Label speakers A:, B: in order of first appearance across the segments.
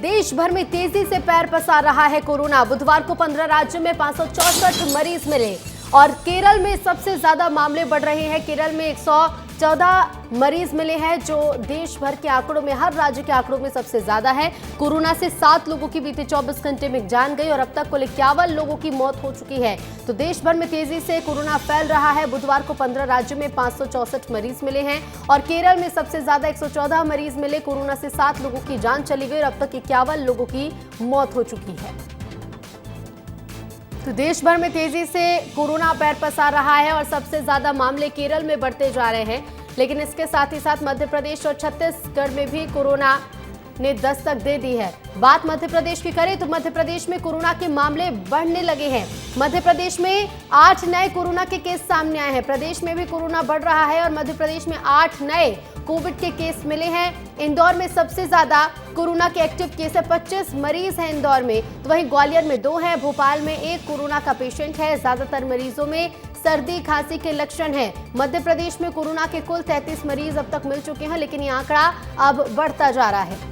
A: देश भर में तेजी से पैर पसार रहा है कोरोना। बुधवार को 15 राज्यों में 564 मरीज मिले और केरल में सबसे ज्यादा मामले बढ़ रहे हैं। केरल में 114 मरीज मिले हैं, जो देश भर के आंकड़ों में, हर राज्य के आंकड़ों में सबसे ज्यादा है। कोरोना से 7 लोगों की बीते 24 घंटे में जान गई और अब तक कुल 51 लोगों की मौत हो चुकी है। तो देश भर में तेजी से कोरोना फैल रहा है। बुधवार को 15 राज्यों में 564 मरीज मिले हैं और केरल में सबसे ज्यादा 114 मरीज मिले। कोरोना से 7 लोगों की जान चली गई और अब तक 51 लोगों की मौत हो चुकी है। तो देश भर में तेजी से कोरोना पैर पसार रहा है और सबसे ज्यादा मामले केरल में बढ़ते जा रहे हैं, लेकिन इसके साथ ही साथ मध्य प्रदेश और छत्तीसगढ़ में भी कोरोना ने दस्तक दे दी है। बात मध्य प्रदेश की करें तो मध्य प्रदेश में कोरोना के मामले बढ़ने लगे हैं। मध्य प्रदेश में 8 नए कोरोना के केस सामने आए हैं। प्रदेश में भी कोरोना बढ़ रहा है और मध्य प्रदेश में 8 नए कोविड के केस मिले हैं। इंदौर में सबसे ज्यादा कोरोना के एक्टिव केस है, 25 मरीज हैं इंदौर में, तो वहीं ग्वालियर में 2 हैं। भोपाल में 1 कोरोना का पेशेंट है। ज्यादातर मरीजों में सर्दी खांसी के लक्षण हैं। मध्य प्रदेश में कोरोना के कुल 33 मरीज अब तक मिल चुके हैं, लेकिन ये आंकड़ा अब बढ़ता जा रहा है।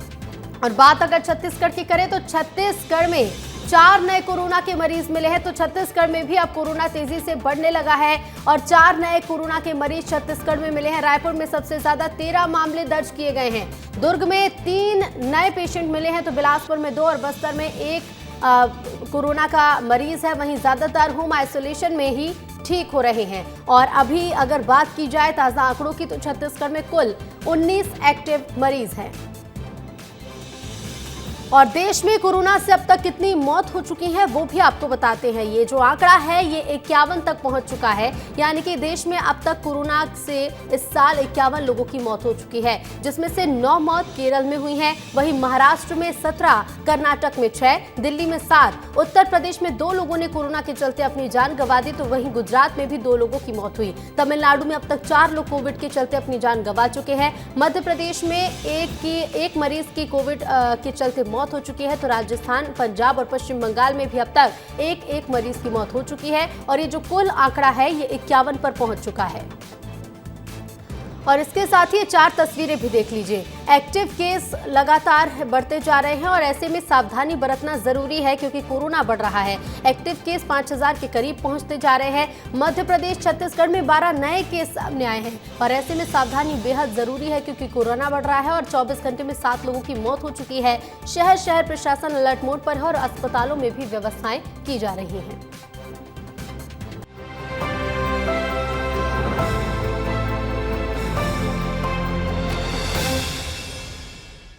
A: और बात अगर छत्तीसगढ़ की करें तो छत्तीसगढ़ में 4 नए कोरोना के मरीज मिले हैं। तो छत्तीसगढ़ में भी अब कोरोना तेजी से बढ़ने लगा है और 4 नए कोरोना के मरीज छत्तीसगढ़ में मिले हैं। रायपुर में सबसे ज्यादा 13 मामले दर्ज किए गए हैं। दुर्ग में 3 नए पेशेंट मिले हैं, तो बिलासपुर में 2 और बस्तर में 1 कोरोना का मरीज है। वहीं ज्यादातर होम आइसोलेशन में ही ठीक हो रहे हैं। और अभी अगर बात की जाए ताजा आंकड़ों की तो छत्तीसगढ़ में कुल 19 एक्टिव मरीज हैं। और देश में कोरोना से अब तक कितनी मौत हो चुकी है वो भी आपको बताते हैं। ये जो आंकड़ा है ये 51 तक पहुंच चुका है, यानी कि देश में अब तक कोरोना से इस साल 51 लोगों की मौत हो चुकी है, जिसमें से 9 मौत केरल में हुई है। वहीं महाराष्ट्र में 17, कर्नाटक में 6, दिल्ली में 7, उत्तर प्रदेश में 2 लोगों ने कोरोना के चलते अपनी जान गंवा दी, तो वहीं गुजरात में भी 2 लोगों की मौत हुई। तमिलनाडु में अब तक 4 लोग कोविड के चलते अपनी जान गंवा चुके हैं। मध्य प्रदेश में एक मरीज की कोविड के चलते मौत हो चुकी है। तो राजस्थान, पंजाब और पश्चिम बंगाल में भी अब तक एक मरीज की मौत हो चुकी है और ये जो कुल आंकड़ा है ये 51 पर पहुंच चुका है। और इसके साथ ही 4 तस्वीरें भी देख लीजिए। एक्टिव केस लगातार बढ़ते जा रहे हैं और ऐसे में सावधानी बरतना जरूरी है, क्योंकि कोरोना बढ़ रहा है। एक्टिव केस 5000 के करीब पहुंचते जा रहे हैं। मध्य प्रदेश, छत्तीसगढ़ में 12 नए केस सामने आए हैं और ऐसे में सावधानी बेहद जरूरी है, क्योंकि कोरोना बढ़ रहा है और 24 घंटे में 7 लोगों की मौत हो चुकी है। शहर प्रशासन अलर्ट मोड पर है और अस्पतालों में भी व्यवस्थाएं की जा रही हैं।